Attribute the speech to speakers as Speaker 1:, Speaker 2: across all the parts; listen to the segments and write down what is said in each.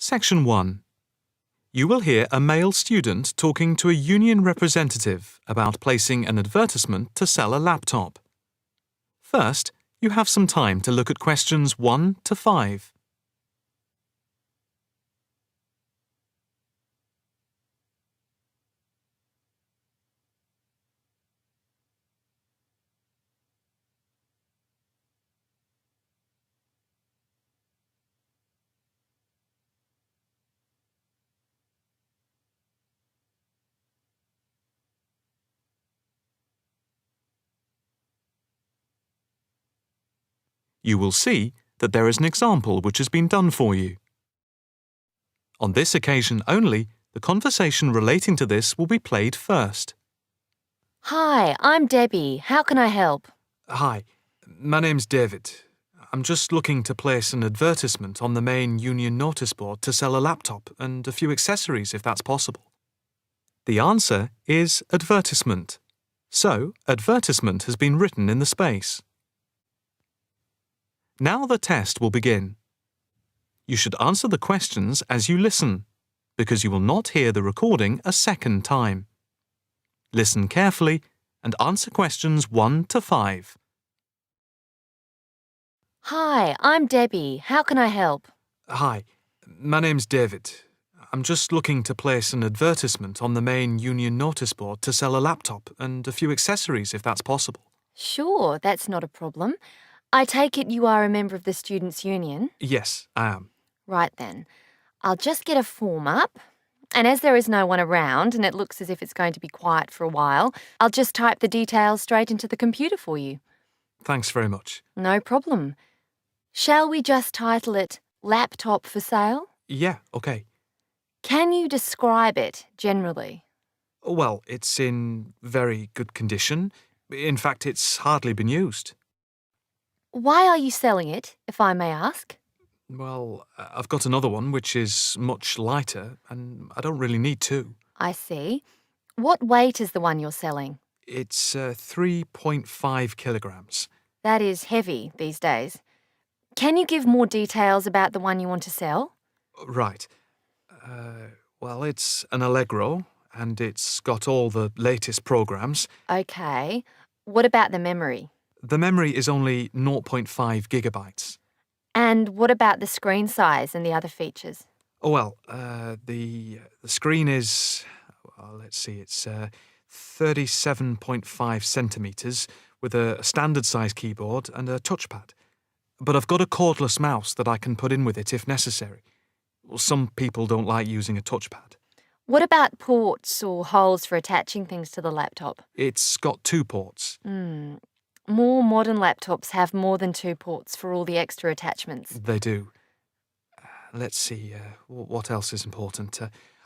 Speaker 1: Section 1. You will hear a male student talking to a union representative about placing an advertisement to sell a laptop. First, you have some time to look at questions 1 to 5. You will see that there is an example which has been done for you. On this occasion only, the conversation relating to this will be played first.
Speaker 2: Hi, I'm Debbie. How can I help?
Speaker 1: Hi, my name's David. I'm just looking to place an advertisement on the main union notice board to sell a laptop and a few accessories if that's possible. The answer is advertisement. So, advertisement has been written in the space. Now the test will begin. You should answer the questions as you listen, because you will not hear the recording a second time. Listen carefully and answer questions 1 to 5.
Speaker 2: Hi, I'm Debbie. How can I help?
Speaker 1: Hi, my name's David. I'm just looking to place an advertisement on the main union notice board to sell a laptop and a few accessories if that's possible.
Speaker 2: Sure, that's not a problem. I take it you are a member of the Students' Union?
Speaker 1: Yes, I am.
Speaker 2: Right then. I'll just get a form up. And as there is no one around and it looks as if it's going to be quiet for a while, I'll just type the details straight into the computer for you.
Speaker 1: Thanks very much.
Speaker 2: No problem. Shall we just title it Laptop for Sale?
Speaker 1: Yeah, okay.
Speaker 2: Can you describe it generally?
Speaker 1: Well, it's in very good condition. In fact, it's hardly been used.
Speaker 2: Why are you selling it, if I may ask?
Speaker 1: Well, I've got another one which is much lighter, and I don't really need two.
Speaker 2: I see. What weight is the one you're selling?
Speaker 1: It's 3.5 kilograms.
Speaker 2: That is heavy these days. Can you give more details about the one you want to sell?
Speaker 1: Right. Well, it's an Allegro, and it's got all the latest programs.
Speaker 2: Okay. What about the memory?
Speaker 1: The memory is only 0.5 gigabytes.
Speaker 2: And what about the screen size and the other features?
Speaker 1: Oh, well, the screen is, well, let's see, it's 37.5 centimetres with a standard size keyboard and a touchpad. But I've got a cordless mouse that I can put in with it if necessary. Well, some people don't like using a touchpad.
Speaker 2: What about ports or holes for attaching things to the laptop?
Speaker 1: It's got 2 ports.
Speaker 2: More modern laptops have more than 2 ports for all the extra attachments.
Speaker 1: They do. Let's see, what else is important?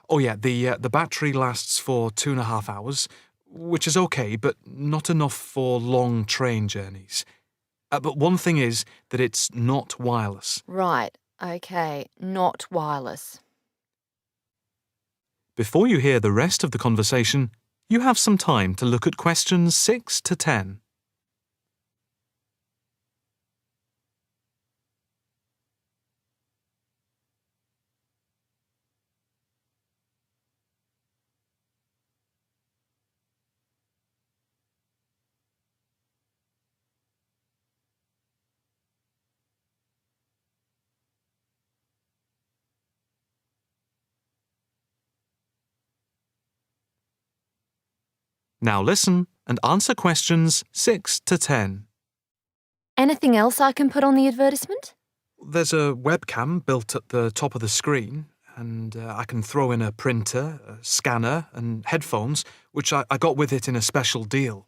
Speaker 1: The battery lasts for 2.5 hours, which is okay, but not enough for long train journeys. But one thing is that it's not wireless.
Speaker 2: Right, okay, not wireless.
Speaker 1: Before you hear the rest of the conversation, you have some time to look at questions 6 to 10. Now listen and answer questions 6 to 10.
Speaker 2: Anything else I can put on the advertisement?
Speaker 1: There's a webcam built at the top of the screen, and I can throw in a printer, a scanner, and headphones, which I got with it in a special deal.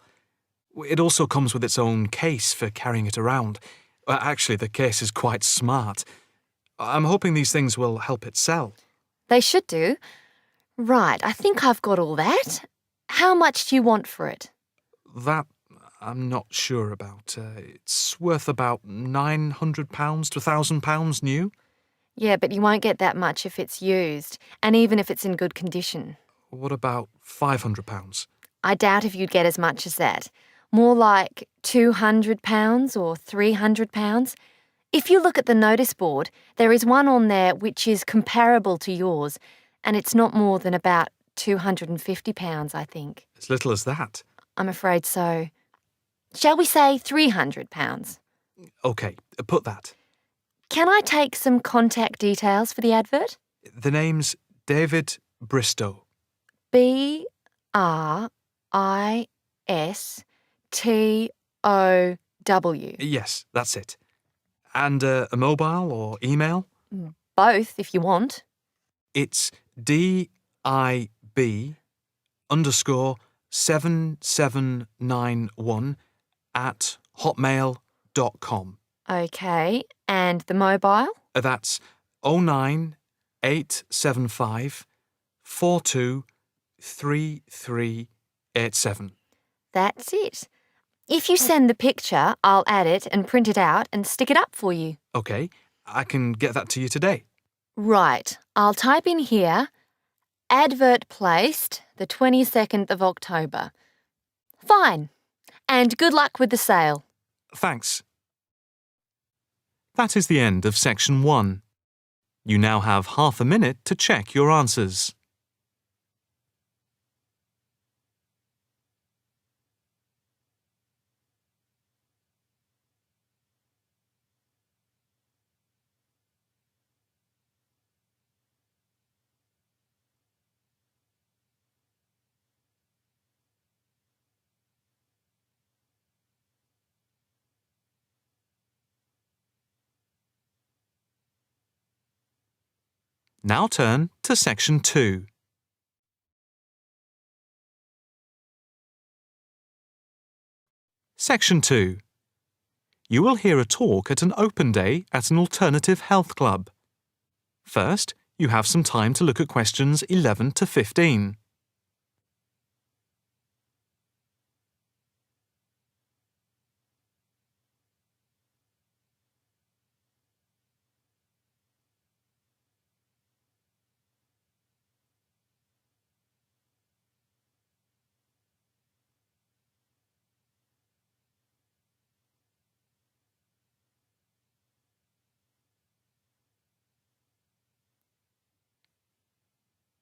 Speaker 1: It also comes with its own case for carrying it around. Actually, the case is quite smart. I'm hoping these things will help it sell.
Speaker 2: They should do. Right, I think I've got all that. How much do you want for it?
Speaker 1: That I'm not sure about. It's worth about £900 to £1,000 new.
Speaker 2: Yeah, but you won't get that much if it's used, and even if it's in good condition.
Speaker 1: What about £500?
Speaker 2: I doubt if you'd get as much as that. More like £200 or £300. If you look at the notice board, there is one on there which is comparable to yours, and it's not more than about £250, I think.
Speaker 1: As little as that.
Speaker 2: I'm afraid so. Shall we say £300?
Speaker 1: OK, put that.
Speaker 2: Can I take some contact details for the advert?
Speaker 1: The name's David Bristow.
Speaker 2: BRISTOW.
Speaker 1: Yes, that's it. And a mobile or email?
Speaker 2: Both, if you want.
Speaker 1: It's DIB7791@hotmail.com.
Speaker 2: OK, and the mobile?
Speaker 1: That's 09875 423387.
Speaker 2: That's it. If you send the picture, I'll add it and print it out and stick it up for you.
Speaker 1: OK, I can get that to you today.
Speaker 2: Right, I'll type in here, advert placed the 22nd of October. Fine. And good luck with the sale.
Speaker 1: Thanks. That is the end of section 1. You now have half a minute to check your answers. Now turn to section 2. Section 2. You will hear a talk at an open day at an alternative health club. First, you have some time to look at questions 11 to 15.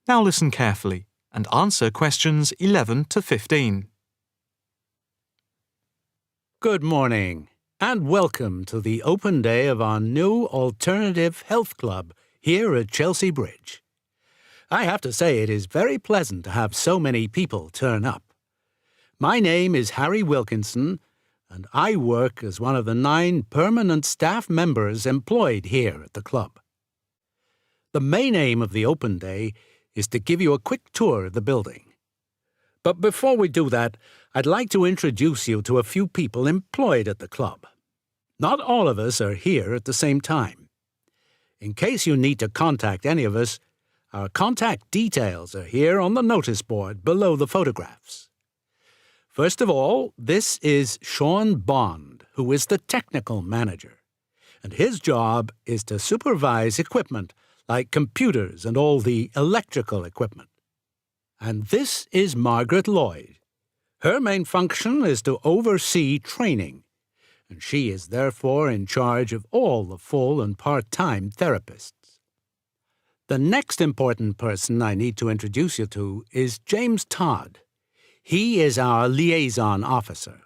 Speaker 1: Now listen carefully and answer questions 11 to 15.
Speaker 3: Good morning, and welcome to the open day of our new alternative health club here at Chelsea Bridge. I have to say it is very pleasant to have so many people turn up. My name is Harry Wilkinson, and I work as one of the 9 permanent staff members employed here at the club. The main aim of the open day is to give you a quick tour of the building. But before we do that, I'd like to introduce you to a few people employed at the club. Not all of us are here at the same time. In case you need to contact any of us, our contact details are here on the notice board below the photographs. First of all, this is Sean Bond, who is the technical manager, and his job is to supervise equipment like computers and all the electrical equipment. And this is Margaret Lloyd. Her main function is to oversee training, and she is therefore in charge of all the full and part-time therapists. The next important person I need to introduce you to is James Todd. He is our liaison officer.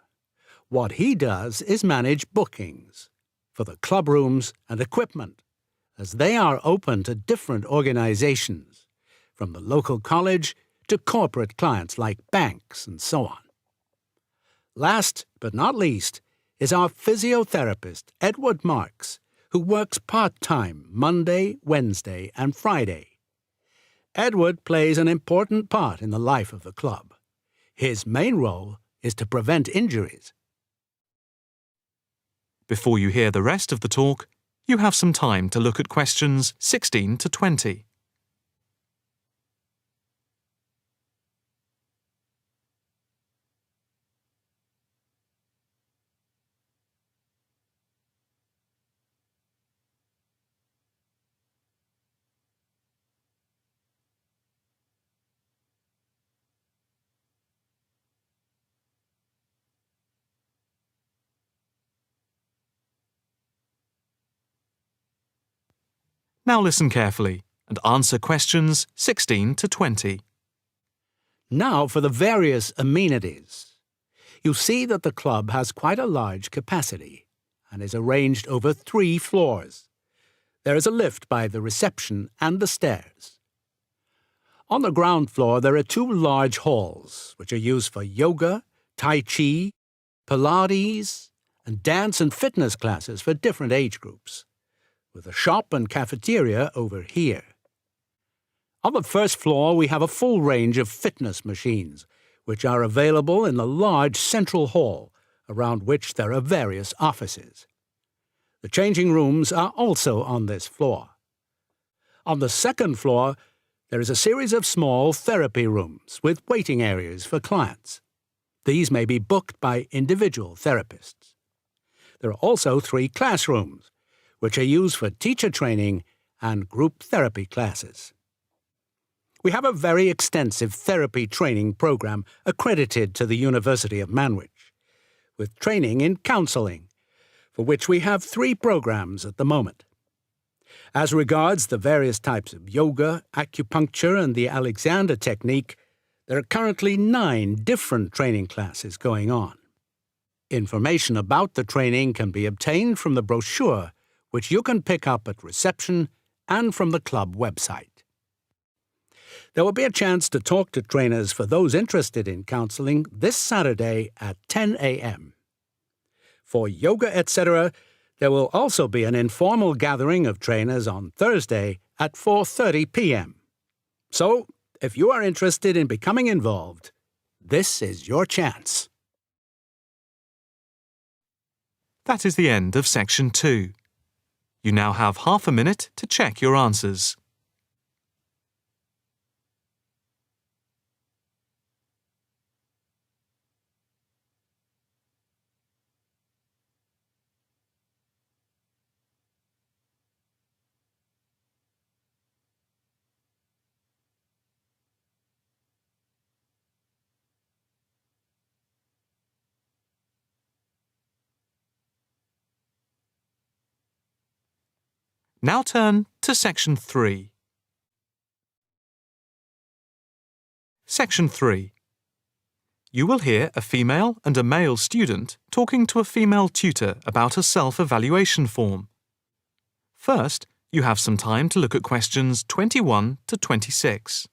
Speaker 3: What he does is manage bookings for the club rooms and equipment, as they are open to different organizations, from the local college to corporate clients like banks and so on. Last but not least is our physiotherapist, Edward Marks, who works part-time Monday, Wednesday, and Friday. Edward plays an important part in the life of the club. His main role is to prevent injuries.
Speaker 1: Before you hear the rest of the talk, you have some time to look at questions 16 to 20. Now listen carefully and answer questions 16 to 20.
Speaker 3: Now for the various amenities. You see that the club has quite a large capacity and is arranged over 3 floors. There is a lift by the reception and the stairs. On the ground floor there are 2 large halls, which are used for yoga, tai chi, Pilates, and dance and fitness classes for different age groups, with a shop and cafeteria over here. On the first floor we have a full range of fitness machines, which are available in the large central hall, around which there are various offices. The changing rooms are also on this floor. On the second floor, there is a series of small therapy rooms with waiting areas for clients. These may be booked by individual therapists. There are also 3 classrooms, which are used for teacher training and group therapy classes. We have a very extensive therapy training program accredited to the University of Manwich, with training in counselling, for which we have 3 programs at the moment. As regards the various types of yoga, acupuncture and the Alexander technique, there are currently 9 different training classes going on. Information about the training can be obtained from the brochure, which you can pick up at reception and from the club website. There will be a chance to talk to trainers for those interested in counselling this Saturday at 10 a.m. For yoga, etc., there will also be an informal gathering of trainers on Thursday at 4:30 p.m. So, if you are interested in becoming involved, this is your chance.
Speaker 1: That is the end of section 2. You now have half a minute to check your answers. Now turn to section 3. Section 3. You will hear a female and a male student talking to a female tutor about a self-evaluation form. First, you have some time to look at questions 21 to 26.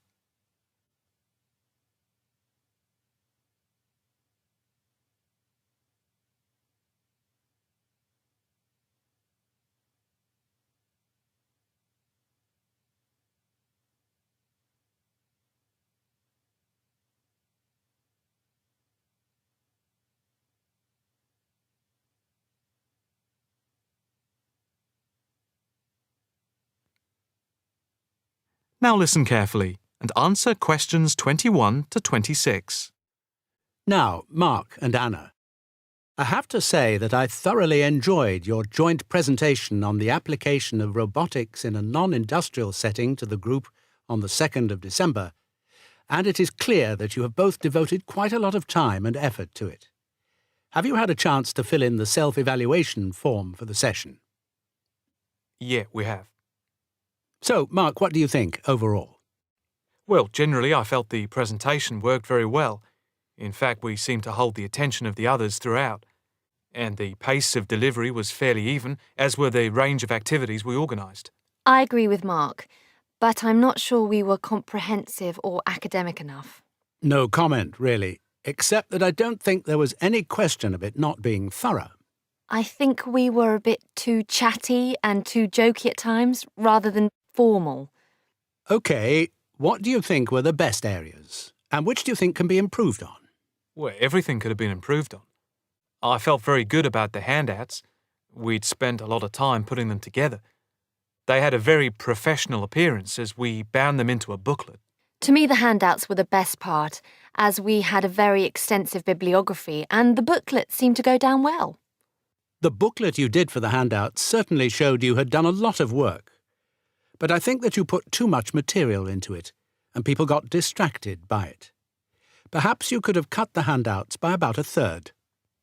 Speaker 1: Now listen carefully and answer questions 21 to 26.
Speaker 3: Now, Mark and Anna, I have to say that I thoroughly enjoyed your joint presentation on the application of robotics in a non-industrial setting to the group on the 2nd of December, and it is clear that you have both devoted quite a lot of time and effort to it. Have you had a chance to fill in the self-evaluation form for the session?
Speaker 1: Yeah, we have.
Speaker 3: So, Mark, what do you think overall?
Speaker 1: Well, generally I felt the presentation worked very well. In fact, we seemed to hold the attention of the others throughout. And the pace of delivery was fairly even, as were the range of activities we organised.
Speaker 2: I agree with Mark, but I'm not sure we were comprehensive or academic enough.
Speaker 3: No comment, really, except that I don't think there was any question of it not being thorough.
Speaker 2: I think we were a bit too chatty and too jokey at times, rather than formal.
Speaker 3: OK, what do you think were the best areas? And which do you think can be improved on?
Speaker 1: Well, everything could have been improved on. I felt very good about the handouts. We'd spent a lot of time putting them together. They had a very professional appearance as we bound them into a booklet.
Speaker 2: To me, the handouts were the best part, as we had a very extensive bibliography and the booklet seemed to go down well.
Speaker 3: The booklet you did for the handouts certainly showed you had done a lot of work. But I think that you put too much material into it, and people got distracted by it. Perhaps you could have cut the handouts by about a third.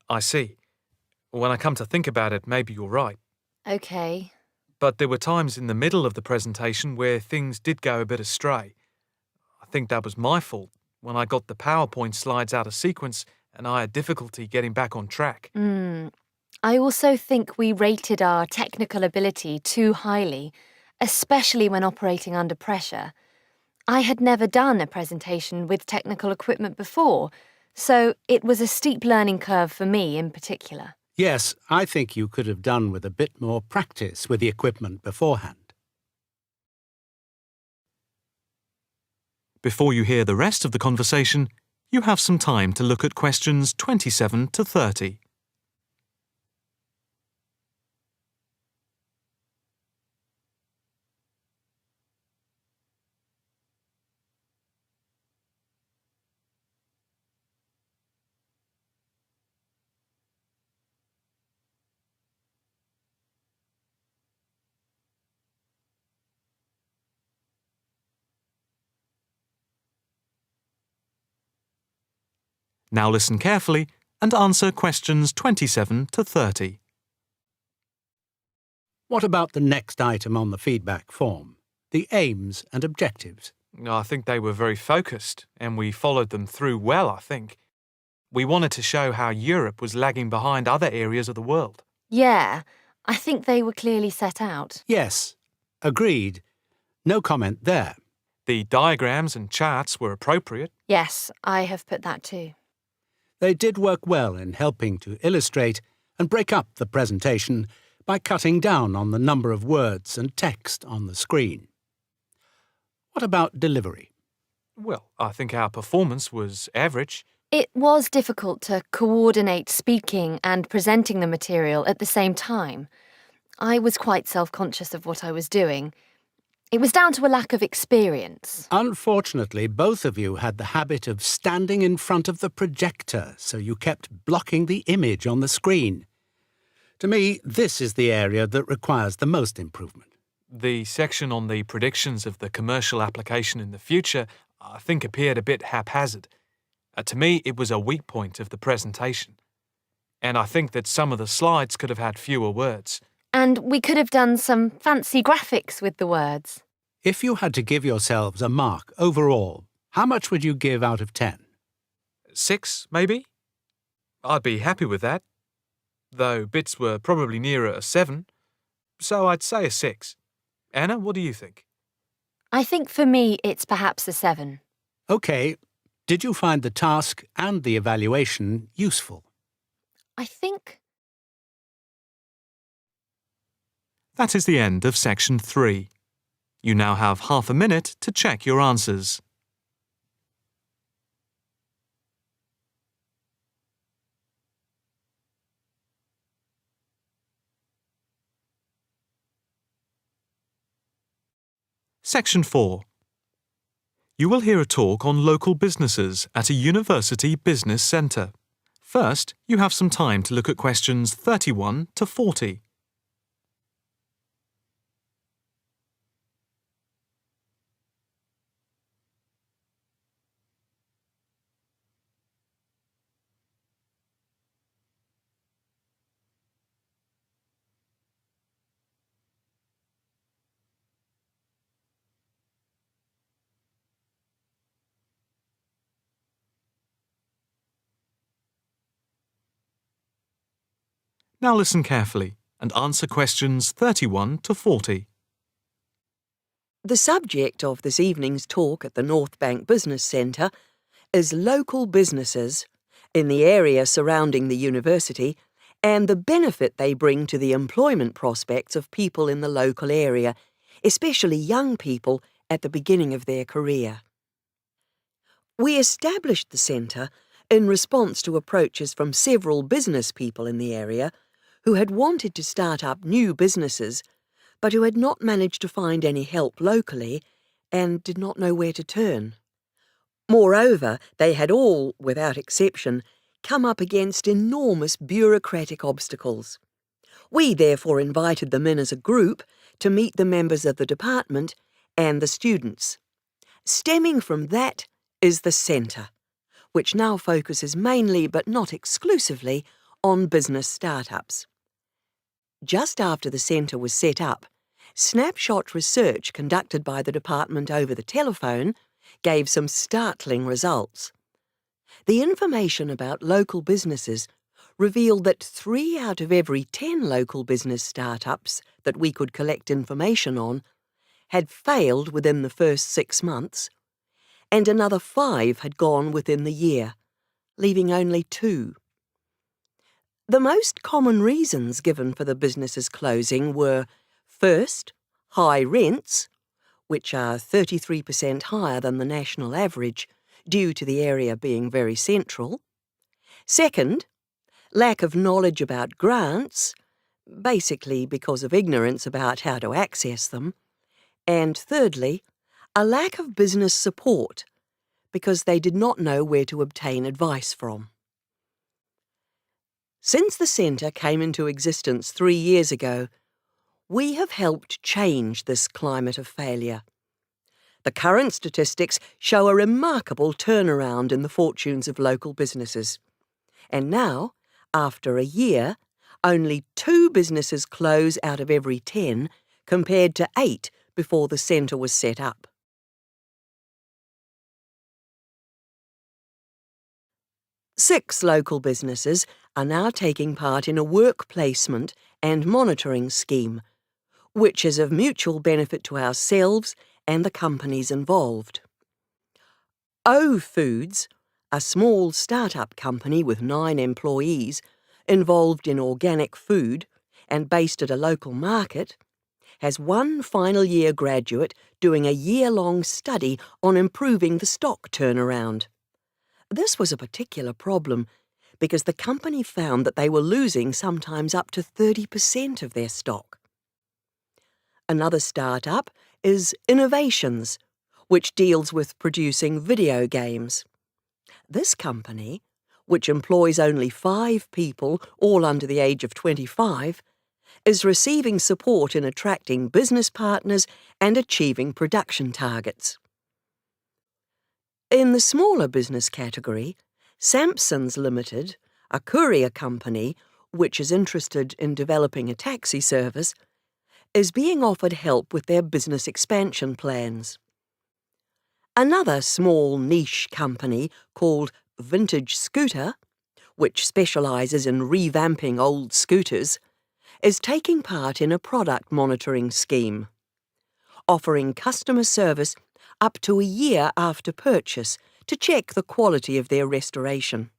Speaker 1: I see. When I come to think about it, maybe you're right.
Speaker 2: OK.
Speaker 1: But there were times in the middle of the presentation where things did go a bit astray. I think that was my fault when I got the PowerPoint slides out of sequence and I had difficulty getting back on track.
Speaker 2: I also think we rated our technical ability too highly, especially when operating under pressure. I had never done a presentation with technical equipment before, so it was a steep learning curve for me in particular.
Speaker 3: Yes, I think you could have done with a bit more practice with the equipment beforehand.
Speaker 1: Before you hear the rest of the conversation, you have some time to look at questions 27 to 30. Now listen carefully and answer questions 27 to 30.
Speaker 3: What about the next item on the feedback form? The aims and objectives.
Speaker 1: I think they were very focused and we followed them through well, I think. We wanted to show how Europe was lagging behind other areas of the world.
Speaker 2: Yeah, I think they were clearly set out.
Speaker 3: Yes, agreed. No comment there.
Speaker 1: The diagrams and charts were appropriate.
Speaker 2: Yes, I have put that too.
Speaker 3: They did work well in helping to illustrate and break up the presentation by cutting down on the number of words and text on the screen. What about delivery?
Speaker 1: Well, I think our performance was average.
Speaker 2: It was difficult to coordinate speaking and presenting the material at the same time. I was quite self-conscious of what I was doing. It was down to a lack of experience.
Speaker 3: Unfortunately, both of you had the habit of standing in front of the projector, so you kept blocking the image on the screen. To me, this is the area that requires the most improvement.
Speaker 1: The section on the predictions of the commercial application in the future, I think, appeared a bit haphazard. To me, it was a weak point of the presentation. And I think that some of the slides could have had fewer words.
Speaker 2: And we could have done some fancy graphics with the words.
Speaker 3: If you had to give yourselves a mark overall, how much would you give out of 10?
Speaker 1: 6, maybe? I'd be happy with that. Though bits were probably nearer a 7. So I'd say a 6. Anna, what do you think?
Speaker 2: I think for me it's perhaps a 7.
Speaker 3: OK. Did you find the task and the evaluation useful?
Speaker 2: I think...
Speaker 1: That is the end of section 3. You now have half a minute to check your answers. Section 4. You will hear a talk on local businesses at a university business centre. First, you have some time to look at questions 31 to 40. Now listen carefully and answer questions 31 to 40.
Speaker 4: The subject of this evening's talk at the North Bank Business Centre is local businesses in the area surrounding the university and the benefit they bring to the employment prospects of people in the local area, especially young people at the beginning of their career. We established the centre in response to approaches from several business people in the area who had wanted to start up new businesses but who had not managed to find any help locally and did not know where to turn. Moreover, they had all, without exception, come up against enormous bureaucratic obstacles. We therefore invited them in as a group to meet the members of the department and the students. Stemming from that is the centre, which now focuses mainly but not exclusively on business startups. Just after the centre was set up, Snapshot research conducted by the department over the telephone gave some startling results. The information about local businesses revealed that 3 out of every 10 local business startups that we could collect information on had failed within the first 6 months, and another 5 had gone within the year, leaving only 2. The most common reasons given for the business's closing were, first, high rents, which are 33% higher than the national average due to the area being very central. Second, lack of knowledge about grants, basically because of ignorance about how to access them. And thirdly, a lack of business support, because they did not know where to obtain advice from. Since the centre came into existence 3 years ago, we have helped change this climate of failure. The current statistics show a remarkable turnaround in the fortunes of local businesses. And now, after a year, only 2 businesses close out of every 10, compared to 8 before the centre was set up. Six local businesses are now taking part in a work placement and monitoring scheme, which is of mutual benefit to ourselves and the companies involved. O Foods, a small start-up company with 9 employees involved in organic food and based at a local market, has 1 final year graduate doing a year-long study on improving the stock turnaround. This was a particular problem because the company found that they were losing sometimes up to 30% of their stock. Another start-up is Innovations, which deals with producing video games. This company, which employs only 5 people, all under the age of 25, is receiving support in attracting business partners and achieving production targets. In the smaller business category, Sampson's Limited, a courier company which is interested in developing a taxi service, is being offered help with their business expansion plans. Another small niche company called Vintage Scooter, which specialises in revamping old scooters, is taking part in a product monitoring scheme, offering customer service up to a year after purchase to check the quality of their restoration.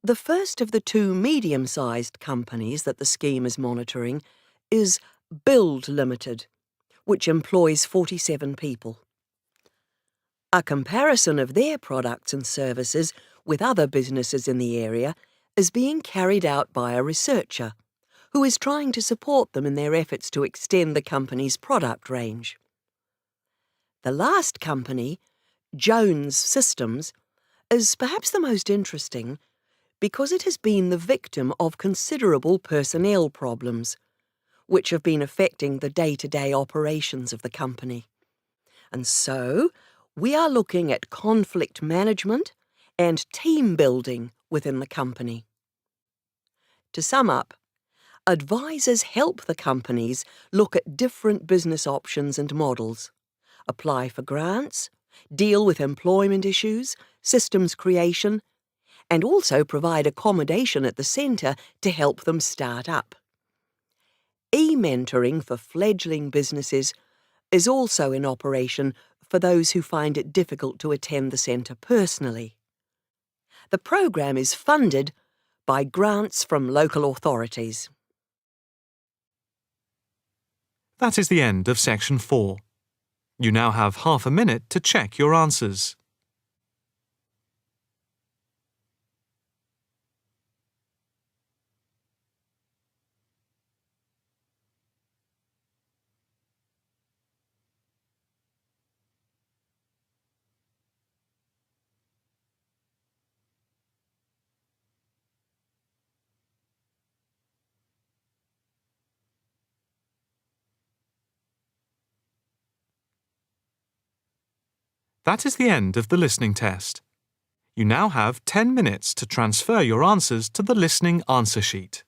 Speaker 4: The first of the 2 medium-sized companies that the scheme is monitoring is Build Limited, which employs 47 people. A comparison of their products and services with other businesses in the area is being carried out by a researcher who is trying to support them in their efforts to extend the company's product range. The last company, Jones Systems, is perhaps the most interesting because it has been the victim of considerable personnel problems, which have been affecting the day-to-day operations of the company. And so, we are looking at conflict management and team building within the company. To sum up, advisors help the companies look at different business options and models, apply for grants, deal with employment issues, systems creation, and also provide accommodation at the centre to help them start up. E-mentoring for fledgling businesses is also in operation for those who find it difficult to attend the centre personally. The program is funded by grants from local authorities.
Speaker 1: That is the end of section 4. You now have half a minute to check your answers. That is the end of the listening test. You now have 10 minutes to transfer your answers to the listening answer sheet.